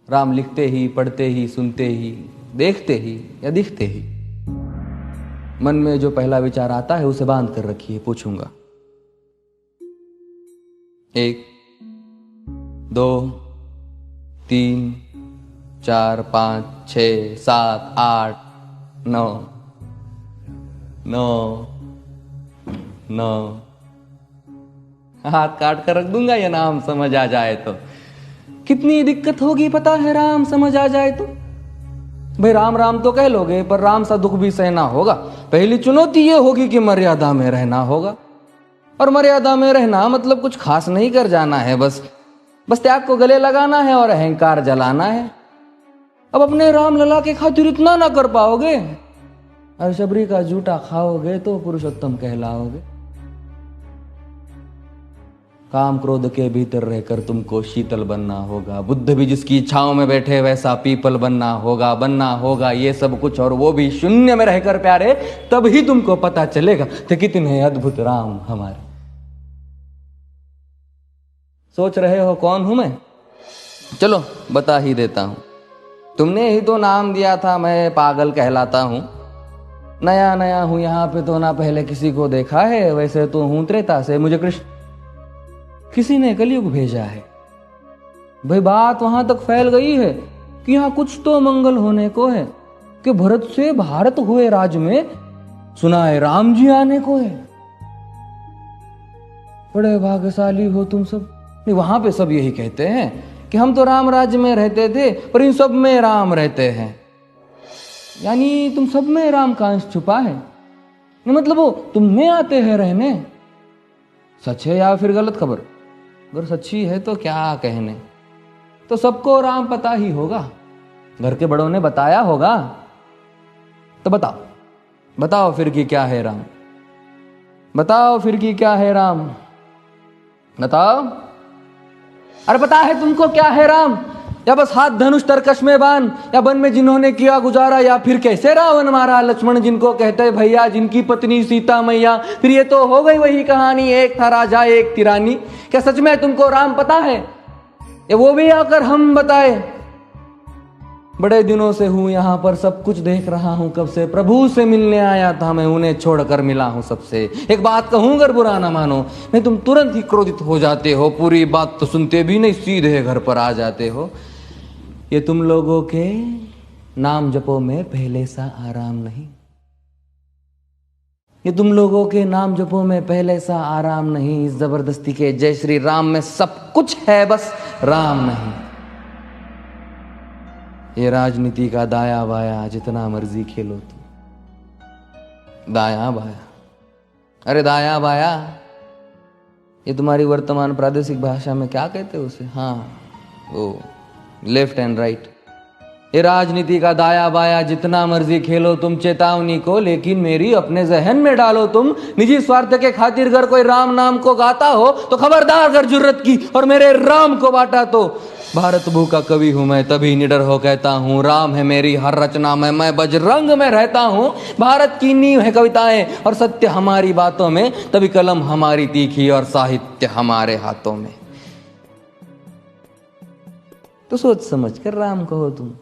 राम लिखते ही, पढ़ते ही, सुनते ही, देखते ही या दिखते ही मन में जो पहला विचार आता है उसे बांध कर रखिए। पूछूंगा 1 2 3 4 5 6 7 8 9 9 9 हाथ काट कर रख दूंगा ये नाम समझ आ जाए तो। कितनी दिक्कत होगी पता है राम समझ आ जाए तो। भाई राम राम तो कह लोगे पर राम सा दुख भी सहना होगा। पहली चुनौती ये होगी कि मर्यादा में रहना होगा। और मर्यादा में रहना मतलब कुछ खास नहीं कर जाना है, बस त्याग को गले लगाना है और अहंकार जलाना है। अब अपने राम लला के खातिर इतना ना कर पाओगे और शबरी का जूठा खाओगे तो पुरुषोत्तम कहलाओगे। काम क्रोध के भीतर रहकर तुमको शीतल बनना होगा। बुद्ध भी जिसकी इच्छाओं में बैठे वैसा पीपल बनना होगा ये सब कुछ, और वो भी शून्य में रहकर प्यारे। तभी तुमको पता चलेगा कि कितने अद्भुत राम हमारे। सोच रहे हो कौन हूं मैं? चलो बता ही देता हूं। तुमने ही तो नाम दिया था मैं पागल कहलाता हूं। नया नया हूं यहां पे तो ना पहले किसी को देखा है। वैसे तो हूं त्रेता से, मुझे कृष्ण किसी ने कलयुग भेजा है। भाई बात वहां तक फैल गई है कि यहां कुछ तो मंगल होने को है कि भरत से भारत हुए राज में सुना है राम जी आने को है। बड़े भाग्यशाली हो तुम सब। नहीं, वहां पे सब यही कहते हैं कि हम तो राम राज्य में रहते थे पर इन सब में राम रहते हैं। यानी तुम सब में राम का अंश छुपा है। मतलब वो तुम में आते हैं रहने। सच है या फिर गलत खबर? अगर सच्ची है तो क्या कहने। तो सबको राम पता ही होगा, घर के बड़ों ने बताया होगा। तो बताओ फिर कि क्या है राम। बताओ फिर कि क्या है राम। बताओ। अरे पता है तुमको क्या है राम? या बस हाथ धनुष तरकश में बांध, या वन में जिन्होंने किया गुजारा, या फिर कैसे रावण मारा लक्ष्मण जिनको कहते भैया, जिनकी पत्नी सीता मैया। फिर ये तो हो गई वही कहानी, एक था राजा एक थी रानी। क्या सच में तुमको राम पता है? या वो भी आकर हम बताए? बड़े दिनों से हूं यहां पर, सब कुछ देख रहा हूं कब से। प्रभु से मिलने आया था मैं, उन्हें छोड़कर मिला हूं सबसे। एक बात कहूं अगर बुरा ना मानो, नहीं तुम तुरंत ही क्रोधित हो जाते हो। पूरी बात तो सुनते भी नहीं, सीधे घर पर आ जाते हो। ये तुम लोगों के नाम जपो में पहले सा आराम नहीं। ये तुम लोगों के नाम जपो में पहले सा आराम नहीं। इस जबरदस्ती के जय श्री राम में सब कुछ है, बस राम नहीं। ये राजनीति का दाया बाया जितना मर्जी खेलो तुम। दाया बाया, अरे दाया बाया, ये तुम्हारी वर्तमान प्रादेशिक भाषा में क्या कहते हो उसे? हाँ, वो लेफ्ट एंड राइट। ये राजनीति का दाया बाया जितना मर्जी खेलो तुम चेतावनी को, लेकिन मेरी अपने जहन में डालो तुम। निजी स्वार्थ के खातिर अगर कोई राम नाम को गाता हो तो खबरदार अगर जुर्रत की और मेरे राम को बांटा तो। भारत भू का कवि हूं मैं, तभी निडर हो कहता हूं राम है मेरी हर रचना में। मैं बजरंग में रहता हूं, भारत की नींव है कविताएं और सत्य हमारी बातों में। तभी कलम हमारी तीखी और साहित्य हमारे हाथों में। तो सोच समझ कर राम कहो तुम।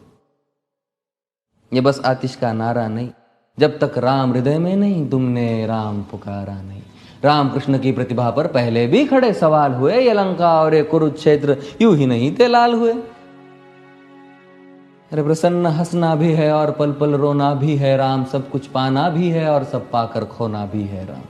ये बस आतिश का नारा नहीं, जब तक राम हृदय में नहीं तुमने राम पुकारा नहीं। राम कृष्ण की प्रतिभा पर पहले भी खड़े सवाल हुए। ये लंका और ये कुरुक्षेत्र यूं ही नहीं थे लाल हुए। अरे प्रसन्न हंसना भी है और पल पल रोना भी है राम। सब कुछ पाना भी है और सब पाकर खोना भी है राम।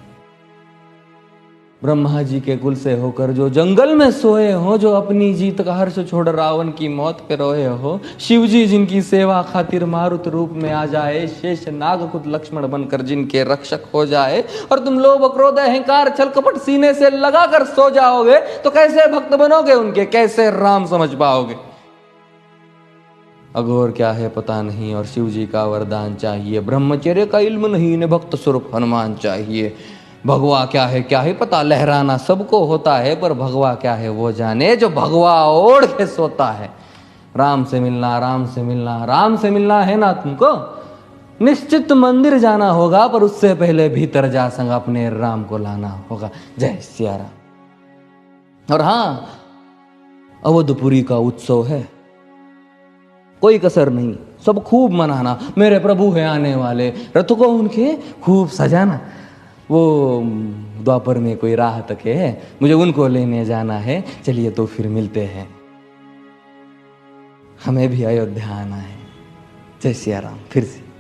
ब्रह्मा जी के कुल से होकर जो जंगल में सोए हो, जो अपनी जीत का हर्ष छोड़ रावण की मौत पे रोए हो। शिव जी जिनकी सेवा खातिर मारुत रूप में आ जाए। शेष नाग खुद लक्ष्मण बनकर जिनके रक्षक हो जाए। और तुम लोभ क्रोध अहंकार छल कपट सीने से लगा कर सो जाओगे तो कैसे भक्त बनोगे उनके, कैसे राम समझ पाओगे? अघोर क्या है पता नहीं और शिव जी का वरदान चाहिए। ब्रह्मचर्य का इल्म नहीं, इन्हें भक्त स्वरूप हनुमान चाहिए। भगवा क्या है पता, लहराना सबको होता है पर भगवा क्या है वो जाने जो भगवा ओढ़ के सोता है। राम से मिलना, राम से मिलना, राम से मिलना है ना तुमको? निश्चित मंदिर जाना होगा पर उससे पहले भीतर जा संग अपने राम को लाना होगा। जय सिया राम। और हाँ, अवधपुरी का उत्सव है। कोई कसर नहीं, सब खूब मनाना, मेरे प्रभु है आने वाले, रथ को उनके खूब सजाना। वो द्वापर में कोई राह तक है, मुझे उनको लेने जाना है, चलिए तो फिर मिलते हैं। हमें भी अयोध्या आना है। जय सिया राम। फिर से